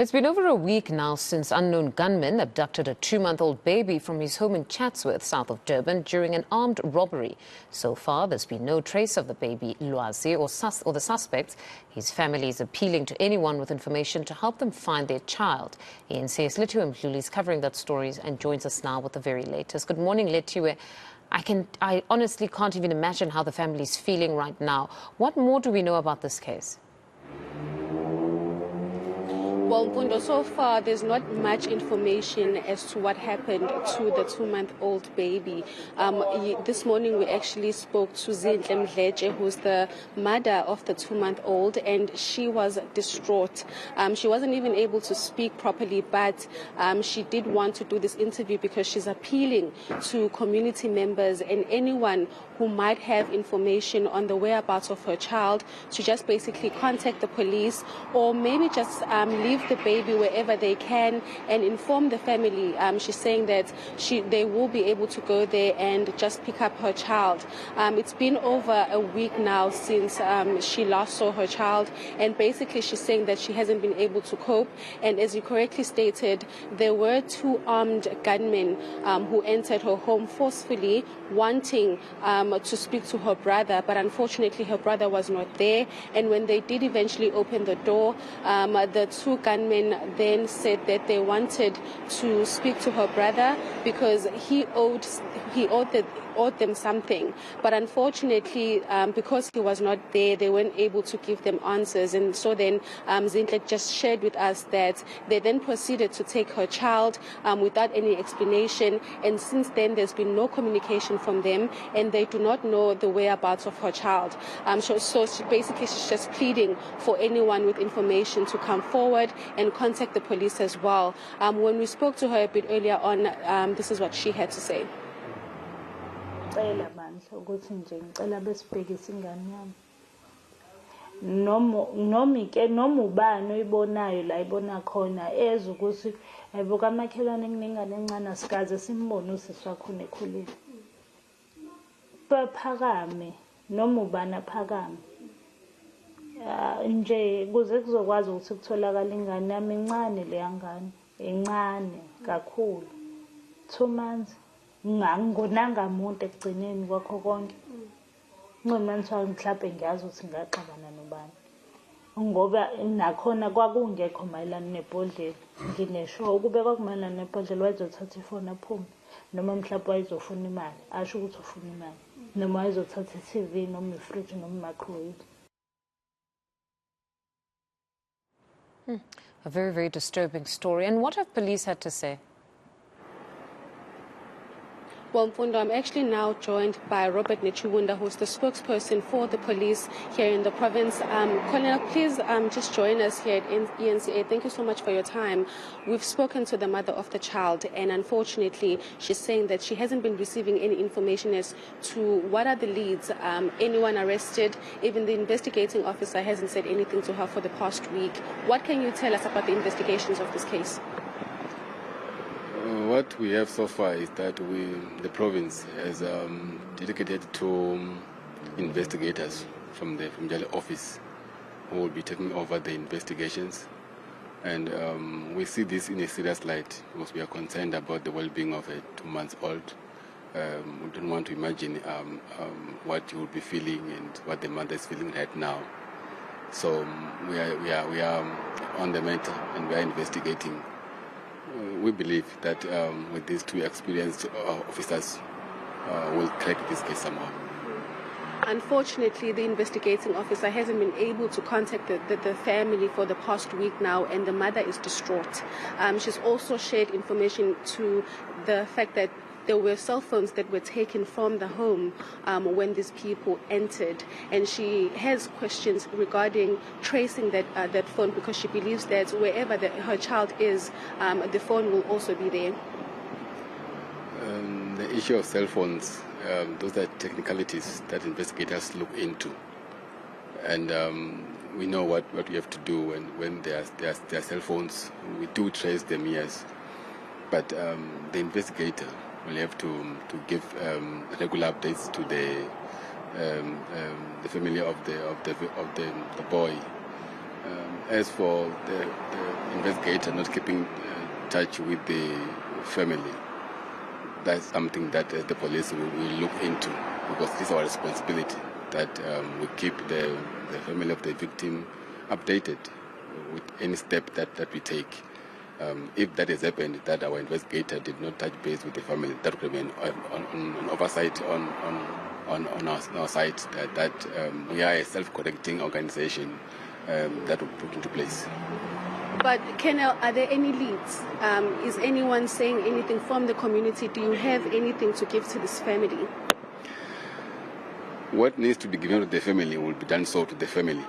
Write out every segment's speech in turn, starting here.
It's been over a week now since unknown gunmen abducted a 2-month-old baby from his home in Chatsworth, south of Durban, during an armed robbery. So far, there's been no trace of the baby, Lwazi, or the suspects. His family is appealing to anyone with information to help them find their child. eNCA's Lethiwe Mdluli is covering that story and joins us now with the very latest. Good morning, Lethiwe. I honestly can't even imagine how the family is feeling right now. What more do we know about this case? Well, Mpundo, so far there's not much information as to what happened to the 2-month-old baby. This morning we actually spoke to Lethiwe Mdluli, who's the mother of the 2-month-old, and she was distraught. She wasn't even able to speak properly, but she did want to do this interview because she's appealing to community members and anyone who might have information on the whereabouts of her child to just basically contact the police, or maybe just leave the baby wherever they can and inform the family. She's saying that they will be able to go there and just pick up her child. It's been over a week now since she last saw her child, and basically she's saying that she hasn't been able to cope. And as you correctly stated, there were 2 armed gunmen who entered her home forcefully, wanting to speak to her brother, but unfortunately her brother was not there. And when they did eventually open the door, the 2 gunmen then said that they wanted to speak to her brother because he owed them something. But unfortunately, because he was not there, they weren't able to give them answers. And so then Zintle just shared with us that they then proceeded to take her child without any explanation. And since then, there's been no communication from them, and they do not know the whereabouts of her child. So she's just pleading for anyone with information to come forward and contact the police as well. When we spoke to her a bit earlier on, this is what she had to say. Ngicela bandla ukuthi nje ngicela besibhekise ingane yami noma ubani oyibonayo la ibona khona eza ukuthi ayibuka amakhelwane kunengane encane asikaze simbone usisi wakho nekhulile baphakame noma ubani aphakame nje kuze kuzokwazi ukuthi kutholakala ingane yami encane leyangane encane kakhulu 2 months ngonanga muntu ekugcineni kwakho konke noma ngithi mhlawumbe ngiyazi ukuthi ngaxabana nobani ngoba nakhona kwakungekho mayelana nebhodlela nginesho ukube kwakumayelana nebhodlela wayezothatha ifoni aphume noma mhlawumbe wayezofuna imali asho ukuthi ufuna imali noma wayezothatha iTV noma ifridge noma microwave. A very, very disturbing story. And what have police had to say? Well, Mpundo, I'm actually now joined by Robert Nechubunda, who's the spokesperson for the police here in the province. Colonel, please just join us here at eNCA. Thank you so much for your time. We've spoken to the mother of the child, and unfortunately, she's saying that she hasn't been receiving any information as to what are the leads, anyone arrested. Even the investigating officer hasn't said anything to her for the past week. What can you tell us about the investigations of this case? What we have so far is that the province has dedicated 2 investigators from the office who will be taking over the investigations. And we see this in a serious light because we are concerned about the well-being of a 2-month-old. We don't want to imagine what you will be feeling and what the mother is feeling right now. So we are on the matter and we are investigating. We believe that with these 2 experienced officers, we'll crack this case somehow. Unfortunately, the investigating officer hasn't been able to contact the family for the past week now, and the mother is distraught. She's also shared information to the fact that there were cell phones that were taken from the home when these people entered, and she has questions regarding tracing that phone because she believes that wherever her child is, the phone will also be there. The issue of cell phones, those are technicalities that investigators look into, and we know what we have to do when there are cell phones. We do trace them, yes, but the investigator will have to give regular updates to the family of the boy As for the investigator not keeping touch with the family, that's something that the police will look into, because it's our responsibility that we keep the family of the victim updated with any step that we take. If that has happened, that our investigator did not touch base with the family, that would remain an oversight on our side, that we are a self-correcting organization that will put into place. But Colonel, are there any leads? Is anyone saying anything from the community? Do you have anything to give to this family? What needs to be given to the family will be done so to the family,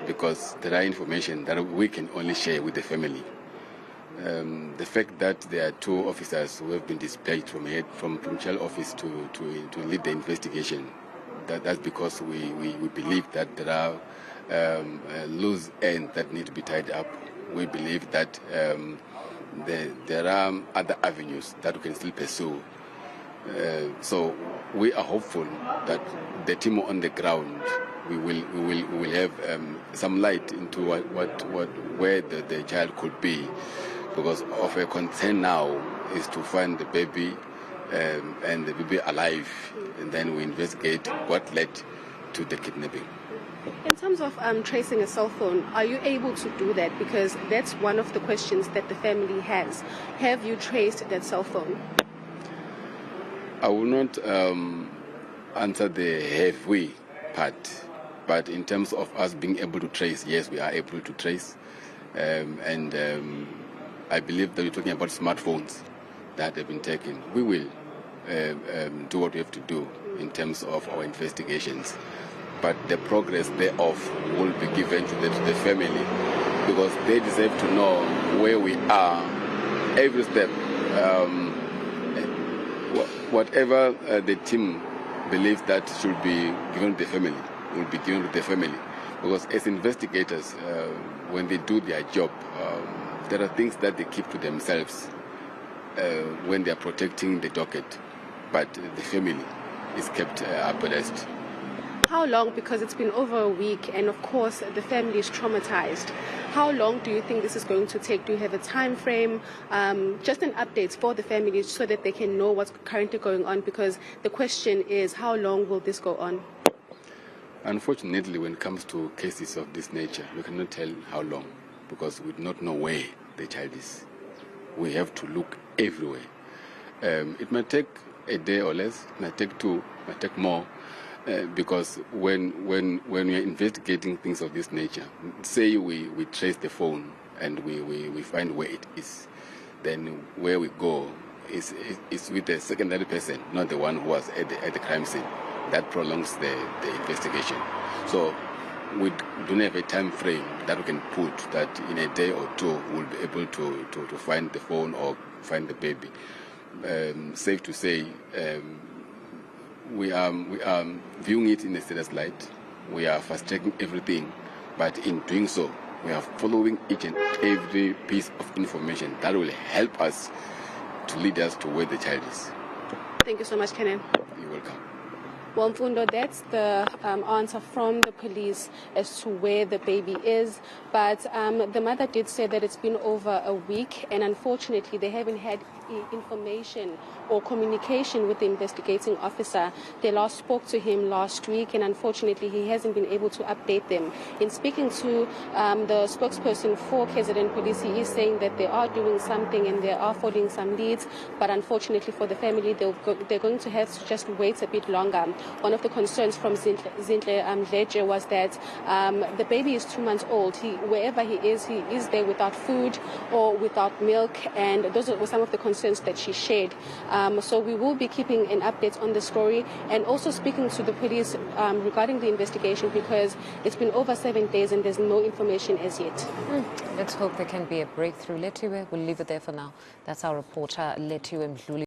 because there are information that we can only share with the family. The fact that there are 2 officers who have been dispatched from Child Office to lead the investigation, that's because we believe that there are loose ends that need to be tied up. We believe that there are other avenues that we can still pursue. So we are hopeful that the team on the ground we will have some light into where the child could be, because of a concern now is to find the baby and the baby alive, and then we investigate what led to the kidnapping. In terms of tracing a cell phone, are you able to do that? Because that's one of the questions that the family has. Have you traced that cell phone? I will not answer the have we part, but in terms of us being able to trace, yes, we are able to trace. And I believe that we're talking about smartphones that have been taken. We will do what we have to do in terms of our investigations. But the progress thereof will be given to the family, because they deserve to know where we are every step. Whatever the team believes that should be given to the family will be given to the family, because as investigators, when they do their job, there are things that they keep to themselves when they are protecting the docket, but the family is kept abreast. How long, because it's been over a week and of course the family is traumatized, how long do you think this is going to take? Do you have a time frame? Just an update for the family so that they can know what's currently going on, because the question is, how long will this go on? Unfortunately, when it comes to cases of this nature, we cannot tell how long, because we do not know where the child is. We have to look everywhere. It might take a day or less, it might take 2, it might take more. Because when we are investigating things of this nature, say we trace the phone and we find where it is, then where we go is with the secondary person, not the one who was at the crime scene. That prolongs the investigation. So we don't have a time frame that we can put that in a day or 2 we'll be able to find the phone or find the baby. Safe to say, we are viewing it in a serious light. We are fast-tracking everything, but in doing so, we are following each and every piece of information that will help us to lead us to where the child is. Thank you so much, Kenan. You're welcome. Well, Mfundo, that's the answer from the police as to where the baby is. But the mother did say that it's been over a week, and unfortunately they haven't had information or communication with the investigating officer. They last spoke to him last week, and unfortunately he hasn't been able to update them. In speaking to the spokesperson for KZN Police, he is saying that they are doing something and they are following some leads, but unfortunately for the family, they're going to have to just wait a bit longer. One of the concerns from Lethiwe Mdluli was that the baby is 2 months old. Wherever he is there without food or without milk, and those were some of the concerns that she shared. So we will be keeping an update on the story and also speaking to the police regarding the investigation, because it's been over 7 days and there's no information as yet. Let's hope there can be a breakthrough. Lethiwe, we'll leave it there for now. That's our reporter, Lethiwe Mdluli.